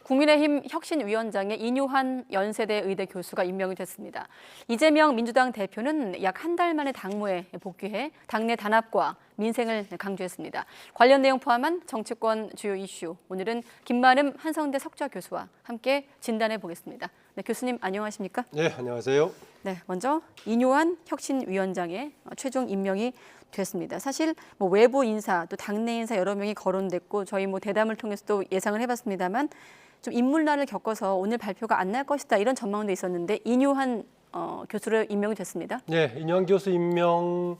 국민의힘 혁신위원장에 인유한 연세대 의대 교수가 임명이 됐습니다. 이재명 민주당 대표는 약 한 달 만에 당무에 복귀해 당내 단합과 민생을 강조했습니다. 관련 내용 포함한 정치권 주요 이슈, 오늘은 김만음 한성대 석좌 교수와 함께 진단해 보겠습니다. 네, 교수님 안녕하십니까? 네, 안녕하세요. 네, 먼저 인유한 혁신위원장에 최종 임명이 됐습니다. 사실 외부 인사 또 당내 인사 여러 명이 거론됐고 저희 대담을 통해서도 예상을 해봤습니다만 좀 인물난을 겪어서 오늘 발표가 안 날 것이다 이런 전망도 있었는데 인유한 교수를 임명이 됐습니다. 네, 인유한 교수 임명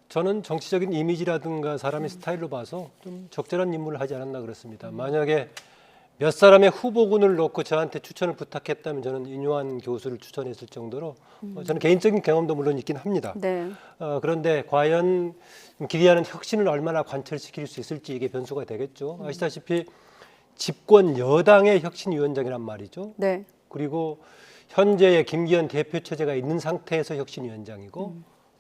저는 정치적인 이미지라든가 사람의 스타일로 봐서 좀 적절한 임무를 하지 않았나 그렇습니다. 만약에 몇 사람의 후보군을 놓고 저한테 추천을 부탁했다면 저는 인유한 교수를 추천했을 정도로 저는 개인적인 경험도 물론 있긴 합니다. 네. 그런데 과연 기대하는 혁신을 얼마나 관철시킬 수 있을지 이게 변수가 되겠죠. 아시다시피 집권 여당의 혁신위원장이란 말이죠. 네. 그리고 현재의 김기현 대표 체제가 있는 상태에서 혁신위원장이고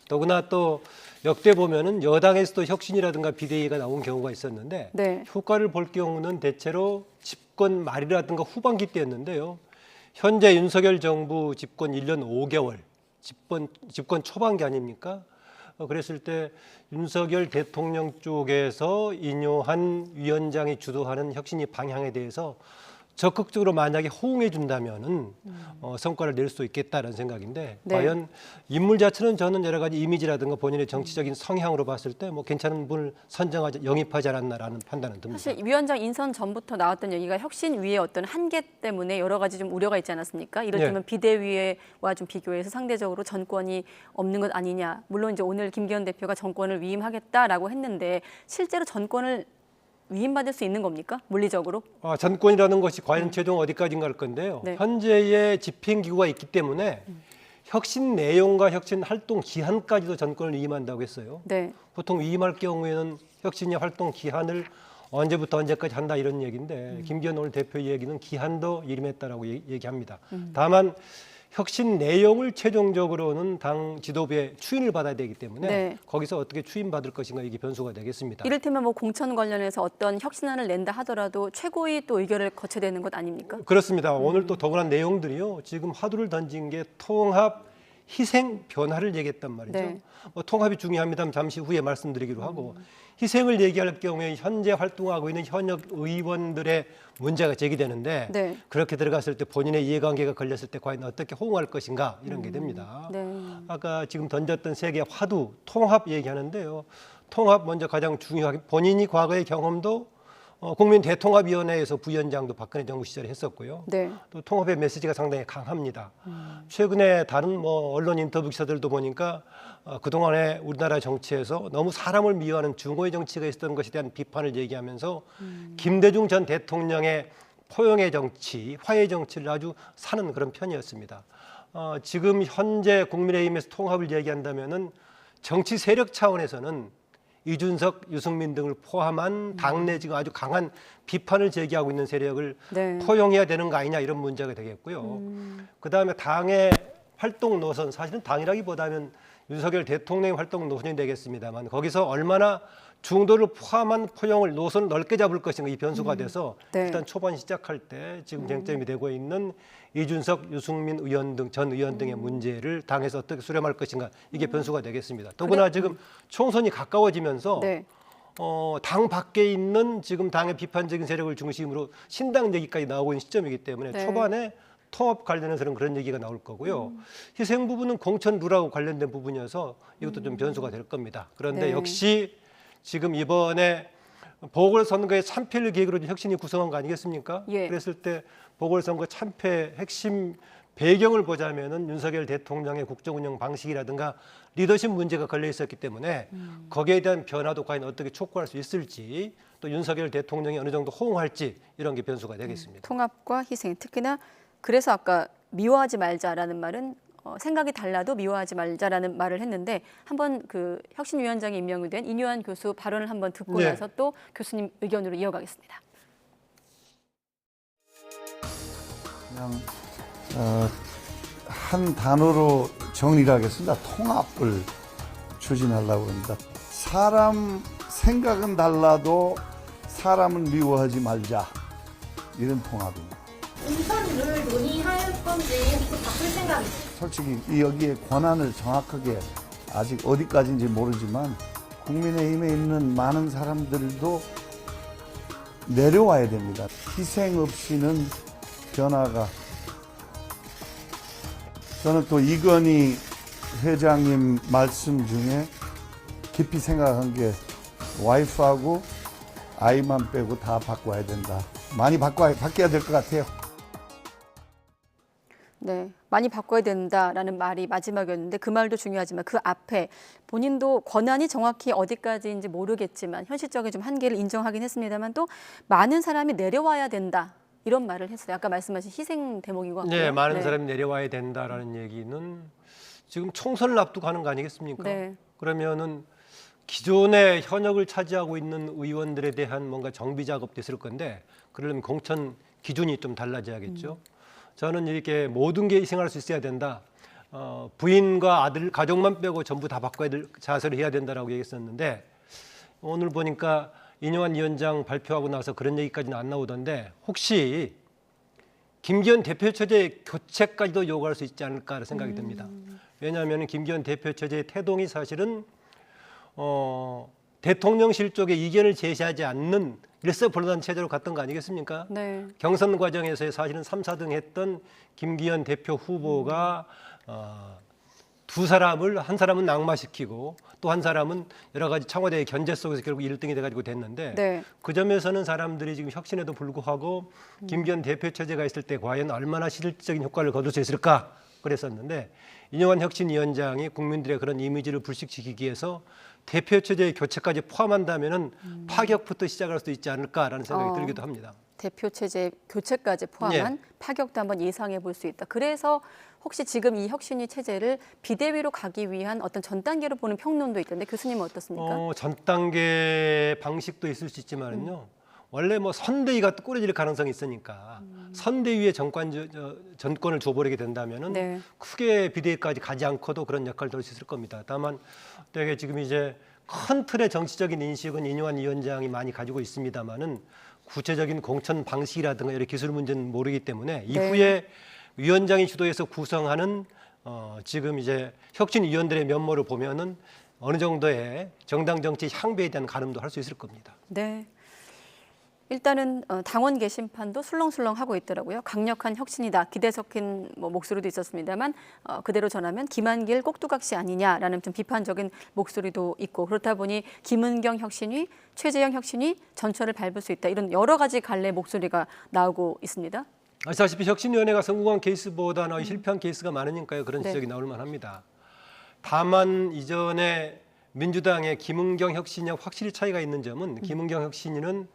더구나 또 역대 보면은 여당에서도 혁신이라든가 비대위가 나온 경우가 있었는데 네. 효과를 볼 경우는 대체로 집권 말이라든가 후반기 때였는데요. 현재 윤석열 정부 집권 1년 5개월, 집권 초반기 아닙니까? 그랬을 때 윤석열 대통령 쪽에서 인유한 위원장이 주도하는 혁신이 방향에 대해서 적극적으로 만약에 호응해 준다면은 성과를 낼 수 있겠다는 생각인데 네. 과연 인물 자체는 저는 여러 가지 이미지라든가 본인의 정치적인 성향으로 봤을 때 괜찮은 분을 선정하지 영입하지 않았나라는 판단은 듭니다. 사실 위원장 인선 전부터 나왔던 얘기가 혁신위의 어떤 한계 때문에 여러 가지 좀 우려가 있지 않았습니까? 이를테면 비대위와 좀 비교해서 상대적으로 전권이 없는 것 아니냐. 물론 이제 오늘 김기현 대표가 정권을 위임하겠다라고 했는데 실제로 전권을 위임받을 수 있는 겁니까? 물리적으로? 전권이라는 것이 과연 최종 어디까지인가 할 건데요. 네. 현재의 집행기구가 있기 때문에 혁신 내용과 혁신 활동 기한까지도 전권을 위임한다고 했어요. 네. 보통 위임할 경우에는 혁신의 활동 기한을 언제부터 언제까지 한다 이런 얘기인데 김기현 오늘 대표 얘기는 기한도 이름했다라고 얘기합니다. 다만 혁신 내용을 최종적으로는 당 지도부의 추인을 받아야 되기 때문에 네. 거기서 어떻게 추인받을 것인가 이게 변수가 되겠습니다. 이를테면 공천 관련해서 어떤 혁신안을 낸다 하더라도 최고위 또 의결을 거쳐야 되는 것 아닙니까? 그렇습니다. 오늘 또 더구나 내용들이요. 지금 화두를 던진 게 통합 희생 변화를 얘기했단 말이죠. 네. 통합이 중요합니다. 잠시 후에 말씀드리기로 하고 희생을 얘기할 경우에 현재 활동하고 있는 현역 의원들의 문제가 제기되는데 네. 그렇게 들어갔을 때 본인의 이해관계가 걸렸을 때 과연 어떻게 호응할 것인가 이런 게 됩니다. 네. 아까 지금 던졌던 세 개의 화두 통합 얘기하는데요. 통합 먼저 가장 중요하게 본인이 과거의 경험도 국민 대통합위원회에서 부위원장도 박근혜 정부 시절에 했었고요. 네. 또 통합의 메시지가 상당히 강합니다. 최근에 다른 언론 인터뷰 기사들도 보니까 그동안에 우리나라 정치에서 너무 사람을 미워하는 중호의 정치가 있었던 것에 대한 비판을 얘기하면서 김대중 전 대통령의 포용의 정치, 화해의 정치를 아주 사는 그런 편이었습니다. 지금 현재 국민의힘에서 통합을 얘기한다면은 정치 세력 차원에서는 이준석, 유승민 등을 포함한 당내 지금 아주 강한 비판을 제기하고 있는 세력을 네. 포용해야 되는 거 아니냐 이런 문제가 되겠고요. 그다음에 당의 활동 노선, 사실은 당이라기보다는 윤석열 대통령의 활동 노선이 되겠습니다만 거기서 얼마나 중도를 포함한 포용을 노선을 넓게 잡을 것인가 이 변수가 돼서 네. 일단 초반 시작할 때 지금 쟁점이 되고 있는 이준석, 유승민 의원 등 전 의원 등의 문제를 당에서 어떻게 수렴할 것인가 이게 변수가 되겠습니다. 더구나 지금 총선이 가까워지면서 네. 당 밖에 있는 지금 당의 비판적인 세력을 중심으로 신당 얘기까지 나오고 있는 시점이기 때문에 네. 초반에 통합 관련해서는 그런 얘기가 나올 거고요. 희생 부분은 공천 룰하고 관련된 부분이어서 이것도 좀 변수가 될 겁니다. 그런데 네. 역시 지금 이번에 보궐선거의 참패를 계기로 혁신이 구성한 거 아니겠습니까? 예. 그랬을 때 보궐선거 참패 핵심 배경을 보자면은 윤석열 대통령의 국정운영 방식이라든가 리더십 문제가 걸려 있었기 때문에 거기에 대한 변화도 과연 어떻게 촉구할 수 있을지 또 윤석열 대통령이 어느 정도 호응할지 이런 게 변수가 되겠습니다. 통합과 희생, 특히나 그래서 아까 미워하지 말자라는 말은 생각이 달라도 미워하지 말자라는 말을 했는데 한번 그 혁신위원장에 임명이 된 인유한 교수 발언을 한번 듣고 네. 나서 또 교수님 의견으로 이어가겠습니다. 그냥 한 단어로 정리를 하겠습니다. 통합을 추진하려고 합니다. 사람 생각은 달라도 사람을 미워하지 말자. 이런 통합입니다. 인선을 논의할 건지 혹시 바꿀 생각 있으세요? 솔직히 이 여기에 권한을 정확하게 아직 어디까지인지 모르지만 국민의힘에 있는 많은 사람들도 내려와야 됩니다. 희생 없이는 변화가. 저는 또 이건희 회장님 말씀 중에 깊이 생각한 게 와이프하고 아이만 빼고 다 바꿔야 된다. 많이 바꿔야 될 것 같아요. 네, 많이 바꿔야 된다라는 말이 마지막이었는데 그 말도 중요하지만 그 앞에 본인도 권한이 정확히 어디까지인지 모르겠지만 현실적인 좀 한계를 인정하긴 했습니다만 또 많은 사람이 내려와야 된다 이런 말을 했어요. 아까 말씀하신 희생 대목인 것 같고요. 네, 많은 사람이 내려와야 된다라는 얘기는 지금 총선을 앞두고 하는 거 아니겠습니까? 네. 그러면은 기존의 현역을 차지하고 있는 의원들에 대한 뭔가 정비 작업도 있을 건데 그러려면 공천 기준이 좀 달라져야겠죠. 저는 이렇게 모든 게 희생할 수 있어야 된다. 부인과 아들, 가족만 빼고 전부 다 바꿔야 될 자세를 해야 된다라고 얘기했었는데 오늘 보니까 인용환 위원장 발표하고 나서 그런 얘기까지는 안 나오던데 혹시 김기현 대표 체제 교체까지도 요구할 수 있지 않을까 생각이 듭니다. 왜냐하면 김기현 대표 체제의 태동이 사실은 대통령실 쪽에 이견을 제시하지 않는 일사불란 체제로 갔던 거 아니겠습니까? 네. 경선 과정에서 사실은 3, 4등 했던 김기현 대표 후보가 두 사람을 한 사람은 낙마시키고 또 한 사람은 여러 가지 청와대의 견제 속에서 결국 1등이 돼가지고 됐는데 네. 그 점에서는 사람들이 지금 혁신에도 불구하고 김기현 대표 체제가 있을 때 과연 얼마나 실질적인 효과를 거둘 수 있을까 그랬었는데 인용환 혁신위원장이 국민들의 그런 이미지를 불식시키기 위해서 대표 체제의 교체까지 포함한다면은 파격부터 시작할 수도 있지 않을까라는 생각이 들기도 합니다. 대표 체제 교체까지 포함한 파격도 한번 예상해 볼 수 있다. 그래서 혹시 지금 이 혁신위 체제를 비대위로 가기 위한 어떤 전 단계로 보는 평론도 있던데 교수님은 어떻습니까? 전 단계 방식도 있을 수 있지만은요. 원래 뭐 선대위가 또 꾸려질 가능성이 있으니까 선대위의 전권을 줘버리게 된다면은 네. 크게 비대위까지 가지 않고도 그런 역할을 할 수 있을 겁니다. 다만 되게 지금 이제 큰 틀의 정치적인 인식은 인용환 위원장이 많이 가지고 있습니다만은 구체적인 공천 방식이라든가 이런 기술 문제는 모르기 때문에 이후에 위원장이 주도해서 구성하는 지금 이제 혁신위원들의 면모를 보면은 어느 정도의 정당 정치 향배에 대한 가늠도 할 수 있을 겁니다. 네. 일단은 당원 게시판도 술렁술렁하고 있더라고요. 강력한 혁신이다. 기대 섞인 목소리도 있었습니다만 그대로 전하면 김한길 꼭두각시 아니냐라는 좀 비판적인 목소리도 있고 그렇다 보니 김은경 혁신위, 최재형 혁신위 전철을 밟을 수 있다. 이런 여러 가지 갈래 목소리가 나오고 있습니다. 아시다시피 혁신위원회가 성공한 케이스보다는 실패한 케이스가 많으니까요. 그런 네. 지적이 나올 만합니다. 다만 이전에 민주당의 김은경 혁신위와 확실히 차이가 있는 점은 김은경 혁신위는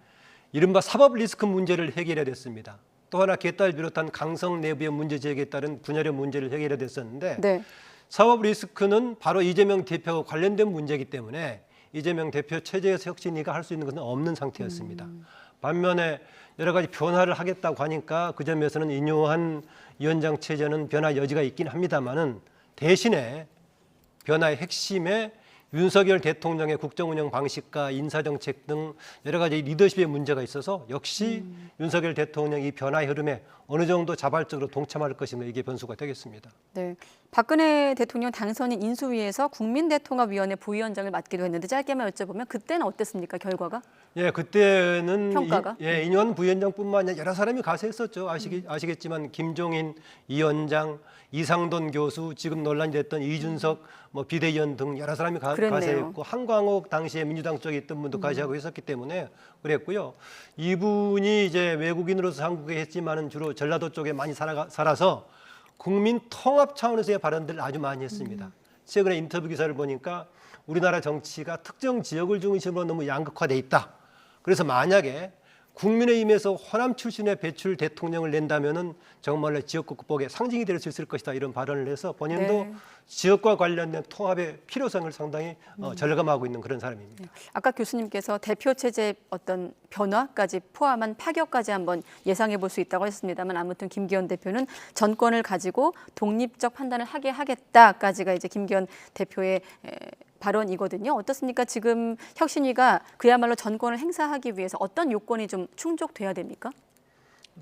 이른바 사법 리스크 문제를 해결해야 됐습니다. 또 하나 개딸 비롯한 강성 내부의 문제 제기에 따른 분열의 문제를 해결해야 됐었는데 네. 사법 리스크는 바로 이재명 대표와 관련된 문제이기 때문에 이재명 대표 체제에서 혁신위가 할 수 있는 것은 없는 상태였습니다. 반면에 여러 가지 변화를 하겠다고 하니까 그 점에서는 인용한 위원장 체제는 변화 여지가 있긴 합니다만은 대신에 변화의 핵심에 윤석열 대통령의 국정운영 방식과 인사정책 등 여러 가지 리더십의 문제가 있어서 역시 윤석열 대통령이 이 변화의 흐름에 어느 정도 자발적으로 동참할 것인가 이게 변수가 되겠습니다. 네. 박근혜 대통령 당선인 인수위에서 국민대통합위원회 부위원장을 맡기로 했는데 짧게만 여쭤보면 그때는 어땠습니까? 결과가? 예, 그때는 평가가? 인원 부위원장뿐만 아니라 여러 사람이 가서 했었죠. 아시겠지만 김종인 위원장, 이상돈 교수, 지금 논란이 됐던 이준석 비대위원 등 여러 사람이 가서 했고 한광옥 당시에 민주당 쪽에 있던 분도 가서 하고 했었기 때문에 그랬고요. 이분이 이제 외국인으로서 한국에 했지만은 주로 전라도 쪽에 많이 살아서 국민 통합 차원에서의 발언들을 아주 많이 했습니다. 최근에 인터뷰 기사를 보니까 우리나라 정치가 특정 지역을 중심으로 너무 양극화돼 있다. 그래서 만약에 국민의힘에서 호남 출신의 배출 대통령을 낸다면은 정말로 지역구 극복의 상징이 될 수 있을 것이다 이런 발언을 해서 본인도 지역과 관련된 통합의 필요성을 상당히 절감하고 있는 그런 사람입니다. 아까 교수님께서 대표 체제 어떤 변화까지 포함한 파격까지 한번 예상해 볼 수 있다고 했습니다만 아무튼 김기현 대표는 전권을 가지고 독립적 판단을 하게 하겠다까지가 이제 김기현 대표의 발언이거든요. 어떻습니까? 지금 혁신위가 그야말로 전권을 행사하기 위해서 어떤 요건이 좀 충족돼야 됩니까?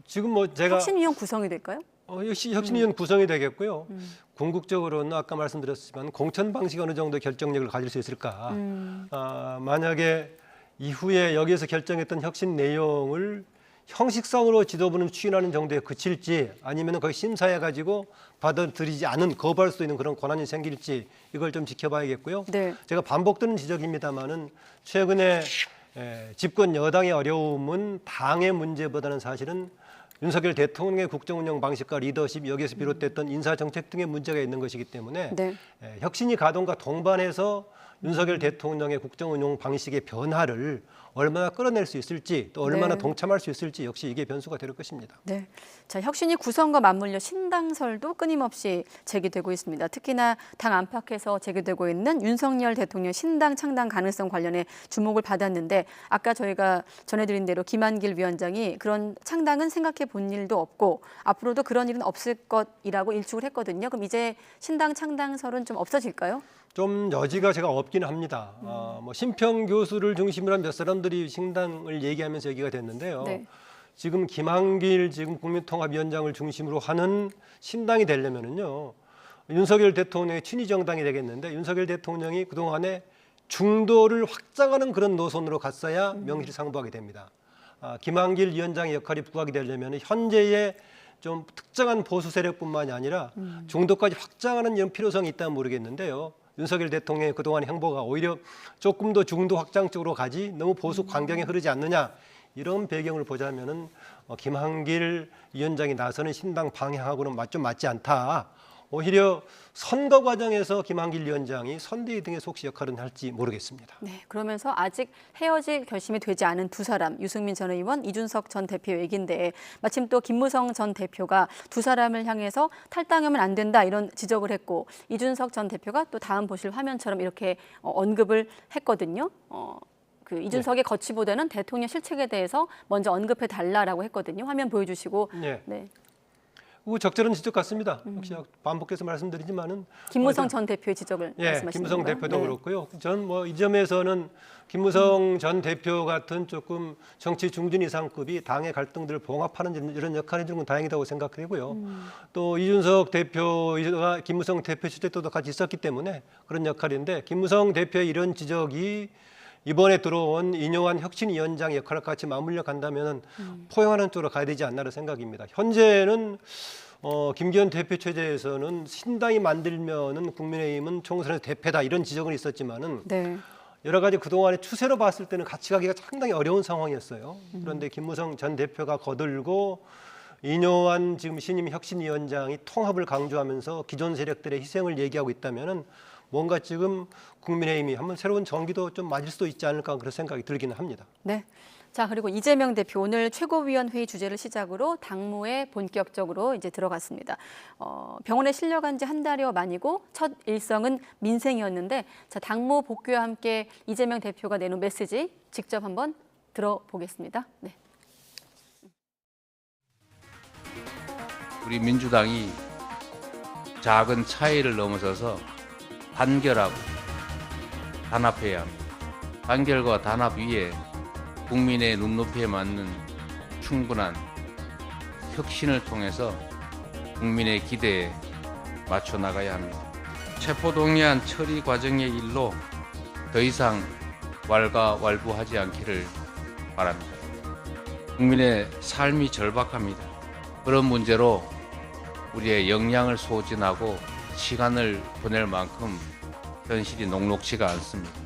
지금 뭐 제가 혁신위원 구성이 될까요? 역시 혁신위원 구성이 되겠고요. 궁극적으로는 아까 말씀드렸지만 공천 방식이 어느 정도 결정력을 가질 수 있을까. 만약에 이후에 여기에서 결정했던 혁신 내용을 형식상으로 지도부는 추진하는 정도에 그칠지 아니면 거기 심사해가지고 받아들이지 않은 거부할 수 있는 그런 권한이 생길지 이걸 좀 지켜봐야겠고요. 네. 제가 반복되는 지적입니다만은 최근에 집권 여당의 어려움은 당의 문제보다는 사실은 윤석열 대통령의 국정운영 방식과 리더십 여기에서 비롯됐던 인사정책 등의 문제가 있는 것이기 때문에 네. 혁신이 가동과 동반해서 윤석열 대통령의 국정운영 방식의 변화를 얼마나 끌어낼 수 있을지 또 얼마나 네. 동참할 수 있을지 역시 이게 변수가 될 것입니다. 네. 자, 혁신이 구성과 맞물려 신당설도 끊임없이 제기되고 있습니다. 특히나 당 안팎에서 제기되고 있는 윤석열 대통령 신당 창당 가능성 관련해 주목을 받았는데 아까 저희가 전해드린 대로 김한길 위원장이 그런 창당은 생각해 본 일도 없고 앞으로도 그런 일은 없을 것이라고 일축을 했거든요. 그럼 이제 신당 창당설은 좀 없어질까요? 좀 여지가 제가 없긴 합니다. 뭐 심평 교수를 중심으로 한 몇 사람들이 신당을 얘기하면서 얘기가 됐는데요. 네. 지금 김한길 지금 국민통합위원장을 중심으로 하는 신당이 되려면은요. 윤석열 대통령의 친위 정당이 되겠는데 윤석열 대통령이 그동안에 중도를 확장하는 그런 노선으로 갔어야 명실상부하게 됩니다. 김한길 위원장의 역할이 부각이 되려면 현재의 좀 특정한 보수 세력뿐만이 아니라 중도까지 확장하는 이런 필요성이 있다면 모르겠는데요. 윤석열 대통령의 그동안 행보가 오히려 조금 더 중도 확장 쪽으로 가지 너무 보수 광경에 흐르지 않느냐 이런 배경을 보자면은 김한길 위원장이 나서는 신당 방향하고는 좀 맞지 않다. 오히려 선거 과정에서 김한길 위원장이 선대위 등의 속시 역할은 할지 모르겠습니다. 네, 그러면서 아직 헤어질 결심이 되지 않은 두 사람, 유승민 전 의원, 이준석 전 대표 얘기인데 마침 또 김무성 전 대표가 두 사람을 향해서 탈당하면 안 된다 이런 지적을 했고 이준석 전 대표가 또 다음 보실 화면처럼 이렇게 언급을 했거든요. 그 이준석의 거취보다는 대통령 실책에 대해서 먼저 언급해 달라라고 했거든요. 화면 보여주시고. 네. 네. 그 적절한 지적 같습니다. 역시 반복해서 말씀드리지만은 김무성 전 대표의 지적을 말씀하시는 김무성 건가요? 대표도 네. 그렇고요. 전 뭐 이 점에서는 김무성 전 대표 같은 조금 정치 중진 이상급이 당의 갈등들을 봉합하는 이런 역할을 해주는 건 다행이라고 생각되고요. 또 이준석 대표가 김무성 대표 시절 때도 같이 있었기 때문에 그런 역할인데 김무성 대표의 이런 지적이 이번에 들어온 인용한 혁신위원장 역할을 같이 맞물려 간다면 포용하는 쪽으로 가야 되지 않나라는 생각입니다. 현재는 김기현 대표 체제에서는 신당이 만들면은 국민의힘은 총선에서 대패다 이런 지적은 있었지만은 네. 여러 가지 그동안의 추세로 봤을 때는 같이 가기가 상당히 어려운 상황이었어요. 그런데 김무성 전 대표가 거들고 인용한 지금 신임 혁신위원장이 통합을 강조하면서 기존 세력들의 희생을 얘기하고 있다면은 뭔가 지금 국민의힘이 한번 새로운 전기도 좀 맞을 수도 있지 않을까 그런 생각이 들기는 합니다. 네. 자, 그리고 이재명 대표 오늘 최고위원회의 주제를 시작으로 당무에 본격적으로 이제 들어갔습니다. 병원에 실려간 지 한 달여 만이고 첫 일성은 민생이었는데 자, 당무 복귀와 함께 이재명 대표가 내놓은 메시지 직접 한번 들어보겠습니다. 네. 우리 민주당이 작은 차이를 넘어서서 단결하고 단합해야 합니다. 단결과 단합 위에 국민의 눈높이에 맞는 충분한 혁신을 통해서 국민의 기대에 맞춰 나가야 합니다. 체포동의안 처리 과정의 일로 더 이상 왈가왈부하지 않기를 바랍니다. 국민의 삶이 절박합니다. 그런 문제로 우리의 역량을 소진하고 시간을 보낼 만큼 현실이 녹록지가 않습니다.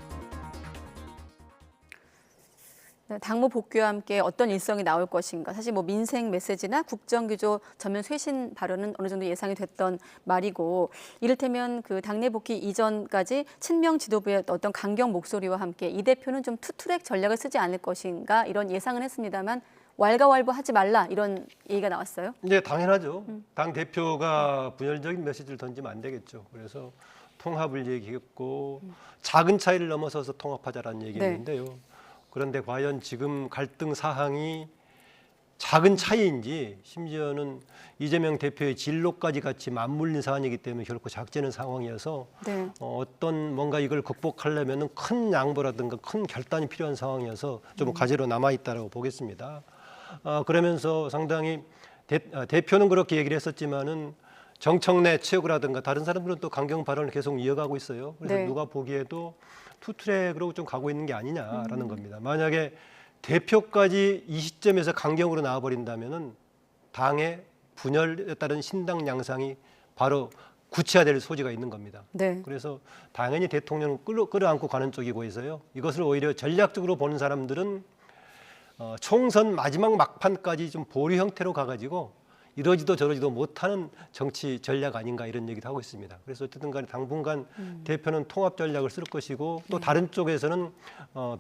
네, 당무 복귀와 함께 어떤 일성이 나올 것인가. 사실 뭐 민생 메시지나 국정규조 전면 쇄신 발언은 어느 정도 예상이 됐던 말이고 이를테면 그 당내 복귀 이전까지 친명 지도부의 어떤 강경 목소리와 함께 이 대표는 좀 투트랙 전략을 쓰지 않을 것인가 이런 예상은 했습니다만 왈가왈부하지 말라 이런 얘기가 나왔어요. 이제 당연하죠. 당 대표가 분열적인 메시지를 던지면 안 되겠죠. 그래서 통합을 얘기했고 작은 차이를 넘어서서 통합하자라는 얘기했는데요. 그런데 과연 지금 갈등 사항이 작은 차이인지 심지어는 이재명 대표의 진로까지 같이 맞물린 사안이기 때문에 결코 작지 않은 상황이어서 네. 어떤 뭔가 이걸 극복하려면 큰 양보라든가 큰 결단이 필요한 상황이어서 좀 과제로 남아있다고 보겠습니다. 그러면서 상당히 대표는 그렇게 얘기를 했었지만은 정청래 최고라든가 다른 사람들은 또 강경 발언을 계속 이어가고 있어요. 그래서 네. 누가 보기에도 투트랙으로 좀 가고 있는 게 아니냐라는 겁니다. 만약에 대표까지 이 시점에서 강경으로 나와버린다면은 당의 분열에 따른 신당 양상이 바로 구체화될 소지가 있는 겁니다. 네. 그래서 당연히 대통령은 끌어안고 가는 쪽이고 있어요. 이것을 오히려 전략적으로 보는 사람들은 총선 마지막 막판까지 좀 보류 형태로 가가지고 이러지도 저러지도 못하는 정치 전략 아닌가 이런 얘기도 하고 있습니다. 그래서 어쨌든 간에 당분간 대표는 통합 전략을 쓸 것이고 또 다른 쪽에서는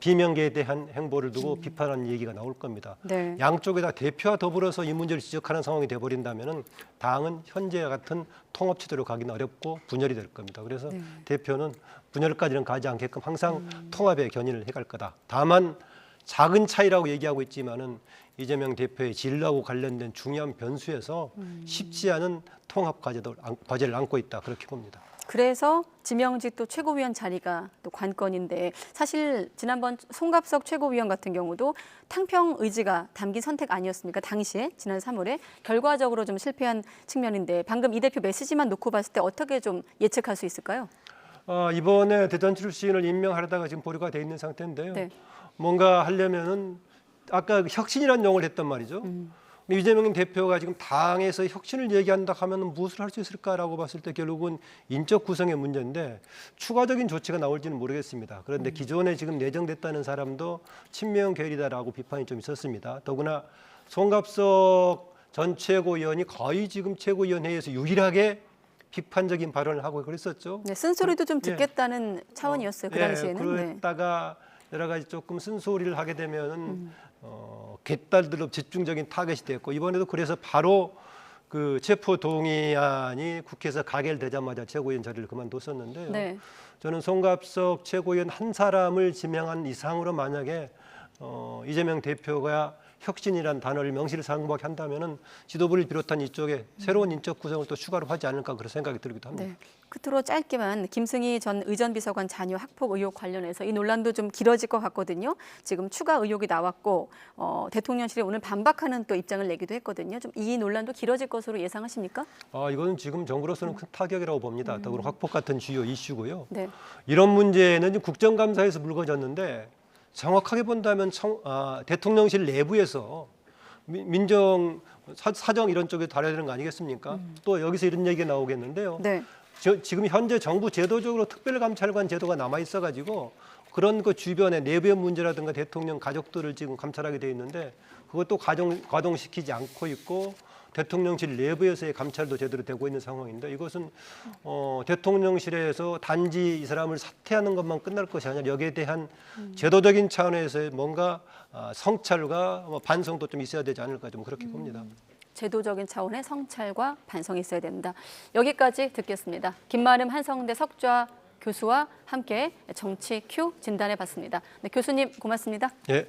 비명계에 대한 행보를 두고 비판하는 얘기가 나올 겁니다. 네. 양쪽에다 대표와 더불어서 이 문제를 지적하는 상황이 돼버린다면은 당은 현재와 같은 통합 체제로 가기는 어렵고 분열이 될 겁니다. 그래서 대표는 분열까지는 가지 않게끔 항상 통합에 견인을 해갈 거다. 다만 작은 차이라고 얘기하고 있지만은 이재명 대표의 진로하고 관련된 중요한 변수에서 쉽지 않은 통합 과제를 안고 있다 그렇게 봅니다. 그래서 지명직 또 최고위원 자리가 또 관건인데 사실 지난번 송갑석 최고위원 같은 경우도 탕평 의지가 담긴 선택 아니었습니까? 당시에 지난 3월에 결과적으로 좀 실패한 측면인데 방금 이 대표 메시지만 놓고 봤을 때 어떻게 좀 예측할 수 있을까요? 이번에 대전 출신을 임명하려다가 지금 보류가 돼 있는 상태인데요. 네. 뭔가 하려면은 아까 혁신이라는 용어를 했단 말이죠. 이재명 대표가 지금 당에서 혁신을 얘기한다 하면 무엇을 할 수 있을까라고 봤을 때 결국은 인적 구성의 문제인데 추가적인 조치가 나올지는 모르겠습니다. 그런데 기존에 지금 내정됐다는 사람도 친명 계열이다라고 비판이 좀 있었습니다. 더구나 송갑석 전 최고위원이 거의 지금 최고위원회에서 유일하게 비판적인 발언을 하고 그랬었죠. 네, 쓴소리도 좀 듣겠다는 차원이었어요. 그 당시에는. 네. 그러다가 여러 가지 조금 쓴소리를 하게 되면은 개딸들로 집중적인 타겟이 됐고 이번에도 그래서 바로 그 체포 동의안이 국회에서 가결되자마자 최고위원 자리를 그만뒀었는데요. 네. 저는 송갑석 최고위원 한 사람을 지명한 이상으로 만약에 이재명 대표가 혁신이란 단어를 명실상부하게 한다면은 지도부를 비롯한 이쪽에 새로운 인적 구성을 또 추가로 하지 않을까 그런 생각이 들기도 합니다. 네. 끝으로 짧게만 김승희 전 의전비서관 자녀 학폭 의혹 관련해서 이 논란도 좀 길어질 것 같거든요. 지금 추가 의혹이 나왔고 대통령실이 오늘 반박하는 또 입장을 내기도 했거든요. 좀 이 논란도 길어질 것으로 예상하십니까? 이거는 지금 정부로서는 큰 타격이라고 봅니다. 더불어 학폭 같은 주요 이슈고요. 네. 이런 문제는 국정감사에서 불거졌는데 정확하게 본다면 대통령실 내부에서 민정 사정 이런 쪽에 다뤄야 되는 거 아니겠습니까? 또 여기서 이런 얘기가 나오겠는데요. 네. 지금 현재 정부 제도적으로 특별감찰관 제도가 남아 있어가지고 그런 그 주변의 내부의 문제라든가 대통령 가족들을 지금 감찰하게 돼 있는데 그것도 가동시키지 않고 있고 대통령실 내부에서의 감찰도 제대로 되고 있는 상황인데 이것은 대통령실에서 단지 이 사람을 사퇴하는 것만 끝날 것이 아니라 여기에 대한 제도적인 차원에서의 뭔가 성찰과 반성도 좀 있어야 되지 않을까 좀 그렇게 봅니다. 제도적인 차원의 성찰과 반성이 있어야 된다. 여기까지 듣겠습니다. 김만음 한성대 석좌 교수와 함께 정치 Q 진단해 봤습니다. 네, 교수님 고맙습니다. 예.